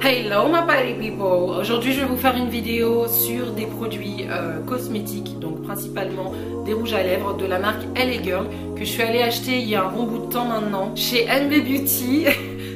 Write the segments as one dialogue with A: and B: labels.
A: Hello my party people! Aujourd'hui je vais vous faire une vidéo sur des produits cosmétiques, donc principalement des rouges à lèvres de la marque LA Girl que je suis allée acheter il y a un bon bout de temps maintenant chez NB Beauty.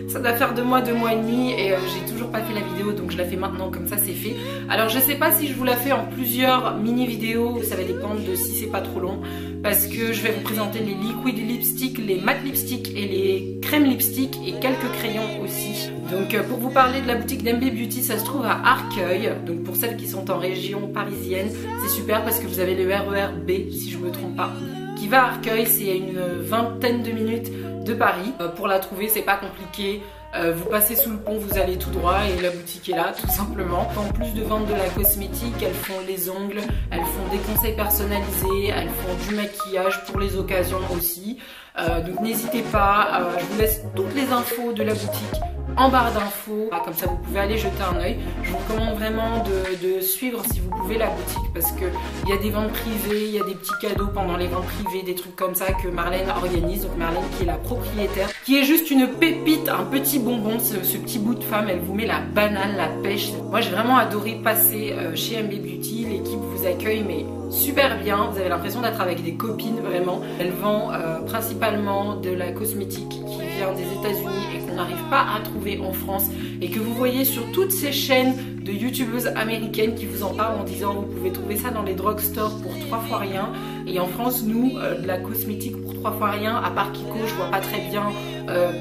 A: Ça doit faire 2 mois et demi et j'ai toujours pas fait la vidéo, donc je la fais maintenant, comme ça c'est fait. Alors je sais pas si je vous la fais en plusieurs mini vidéos, ça va dépendre de si c'est pas trop long, parce que je vais vous présenter les liquid lipsticks, les matte lipsticks et les crèmes lipsticks et quelques crayons aussi. Donc pour vous parler de la boutique d'NB Beauty, ça se trouve à Arcueil, donc pour celles qui sont en région parisienne, c'est super parce que vous avez le RER B si je me trompe pas, qui va à Arcueil, c'est à une vingtaine de minutes de Paris. Pour la trouver c'est pas compliqué, vous passez sous le pont, vous allez tout droit et la boutique est là tout simplement. En plus de vendre de la cosmétique, elles font les ongles, elles font des conseils personnalisés, elles font du maquillage pour les occasions aussi. Donc n'hésitez pas, je vous laisse toutes les infos de la boutique en barre d'infos, comme ça vous pouvez aller jeter un oeil. Je vous recommande vraiment de suivre si vous pouvez la boutique, parce que il y a des ventes privées, il y a des petits cadeaux pendant les ventes privées, des trucs comme ça que Marlène organise. Donc Marlène qui est la propriétaire, qui est juste une pépite, un petit bonbon, ce petit bout de femme, elle vous met la banane, la pêche. Moi j'ai vraiment adoré passer chez NB Beauty, l'équipe vous accueille mais super bien, vous avez l'impression d'être avec des copines vraiment. Elle vend principalement de la cosmétique qui vient des États-Unis et qu'on n'arrive pas à trouver en France, et que vous voyez sur toutes ces chaînes de youtubeuses américaines qui vous en parlent en disant vous pouvez trouver ça dans les drugstores pour 3 fois rien. Et en France, nous, de la cosmétique pour 3 fois rien, à part Kiko, je vois pas très bien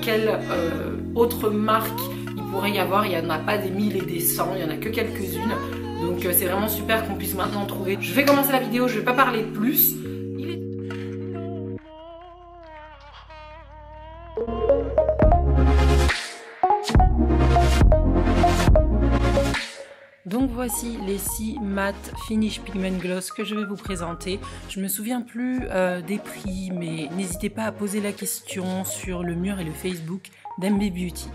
A: quelle autre marque il pourrait y avoir. Il n'y en a pas des 1000 et des 100, il y en a que quelques-unes. Donc c'est vraiment super qu'on puisse maintenant trouver. Je vais commencer la vidéo, je vais pas parler plus. Donc voici les 6 matte finish pigment gloss que je vais vous présenter. Je me souviens plus des prix, mais n'hésitez pas à poser la question sur le mur et le Facebook d'NB Beauty.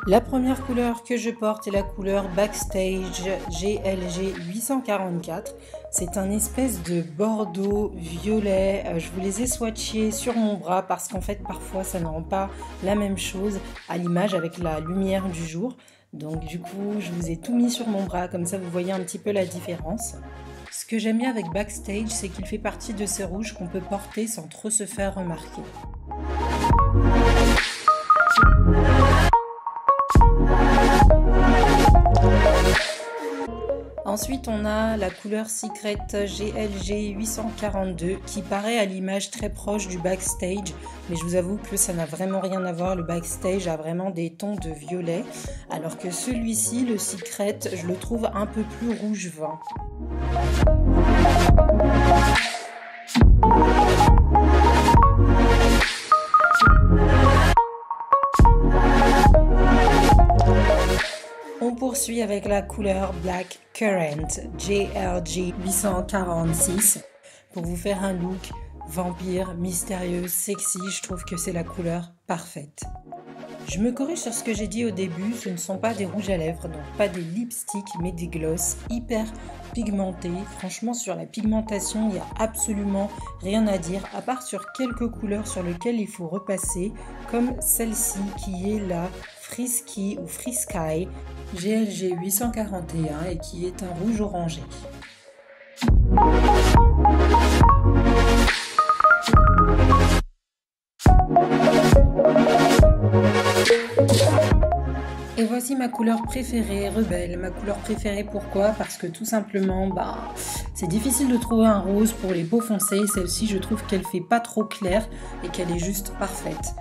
A: La première couleur que je porte est la couleur Backstage GLG 844. C'est un espèce de bordeaux violet. Je vous les ai swatchés sur mon bras parce qu'en fait parfois ça ne rend pas la même chose à l'image avec la lumière du jour. Donc du coup je vous ai tout mis sur mon bras, comme ça vous voyez un petit peu la différence. Ce que j'aime bien avec Backstage, c'est qu'il fait partie de ces rouges qu'on peut porter sans trop se faire remarquer. Ensuite, on a la couleur Secret GLG 842 qui paraît à l'image très proche du Backstage, mais je vous avoue que ça n'a vraiment rien à voir. Le Backstage a vraiment des tons de violet, alors que celui-ci, le Secret, je le trouve un peu plus rouge vin. On poursuit avec la couleur Black Currant GLG 846 pour vous faire un look vampire, mystérieux, sexy. Je trouve que c'est la couleur parfaite. Je me corrige sur ce que j'ai dit au début, ce ne sont pas des rouges à lèvres, donc pas des lipsticks, mais des gloss hyper pigmentés. Franchement, sur la pigmentation, il n'y a absolument rien à dire, à part sur quelques couleurs sur lesquelles il faut repasser, comme celle-ci qui est la Frisky ou Frisky GLG 841 et qui est un rouge orangé. Et voici ma couleur préférée, Rebelle. Ma couleur préférée, pourquoi? Parce que tout simplement, c'est difficile de trouver un rose pour les peaux foncées. Celle-ci, je trouve qu'elle fait pas trop clair et qu'elle est juste parfaite.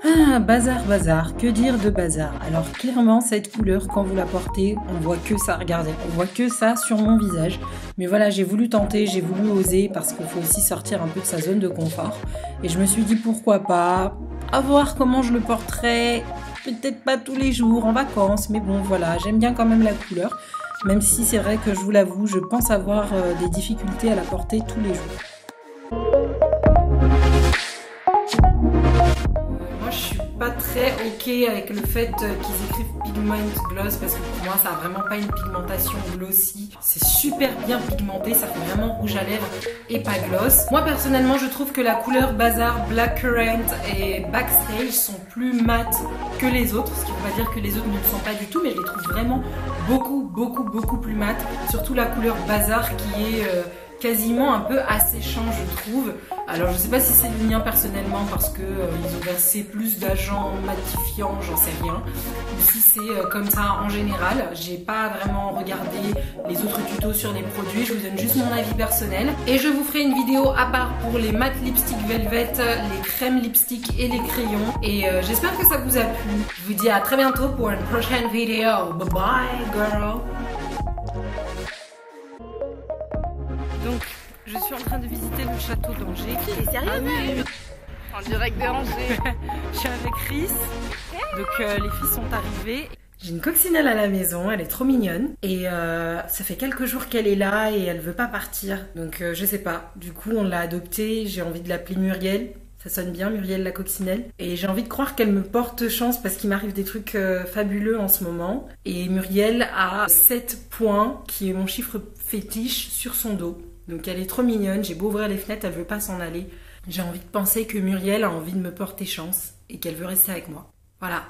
A: Ah, bazar, que dire de bazar? Alors clairement cette couleur, quand vous la portez, on voit que ça, regardez, on voit que ça sur mon visage. Mais voilà, j'ai voulu tenter, j'ai voulu oser, parce qu'il faut aussi sortir un peu de sa zone de confort. Et je me suis dit pourquoi pas, à voir comment je le porterai, peut-être pas tous les jours, en vacances, mais bon voilà, j'aime bien quand même la couleur. Même si c'est vrai que je vous l'avoue, je pense avoir des difficultés à la porter tous les jours. Moi je suis pas très ok avec le fait qu'ils écrivent Pigment Gloss parce que pour moi ça a vraiment pas une pigmentation glossy. C'est super bien pigmenté, ça fait vraiment rouge à lèvres et pas gloss. Moi personnellement je trouve que la couleur Bazar, Blackcurrant et Backstage sont plus mat que les autres, ce qui ne veut pas dire que les autres ne le sont pas du tout, mais je les trouve vraiment beaucoup plus mat. Surtout la couleur Bazar qui est quasiment un peu asséchant je trouve. Alors je sais pas si c'est le mien personnellement parce que ils ont versé plus d'agents matifiants, j'en sais rien, ou si c'est comme ça en général. J'ai pas vraiment regardé les autres tutos sur les produits, je vous donne juste mon avis personnel. Et je vous ferai une vidéo à part pour les matte lipstick velvet, les crèmes lipstick et les crayons. Et j'espère que ça vous a plu. Je vous dis à très bientôt pour une prochaine vidéo. Bye bye girl. Donc, je suis en train de visiter le château d'Angers.
B: T'es sérieux?
A: Ah oui.
B: En direct de Angers.
A: Je suis avec Chris. Donc, les filles sont arrivées. J'ai une coccinelle à la maison, elle est trop mignonne. Et ça fait quelques jours qu'elle est là et elle veut pas partir. Donc, je sais pas. Du coup, on l'a adoptée. J'ai envie de l'appeler Muriel. Ça sonne bien, Muriel la coccinelle. Et j'ai envie de croire qu'elle me porte chance parce qu'il m'arrive des trucs fabuleux en ce moment. Et Muriel a 7 points, qui est mon chiffre fétiche, sur son dos. Donc elle est trop mignonne, j'ai beau ouvrir les fenêtres, elle veut pas s'en aller. J'ai envie de penser que Muriel a envie de me porter chance et qu'elle veut rester avec moi. Voilà.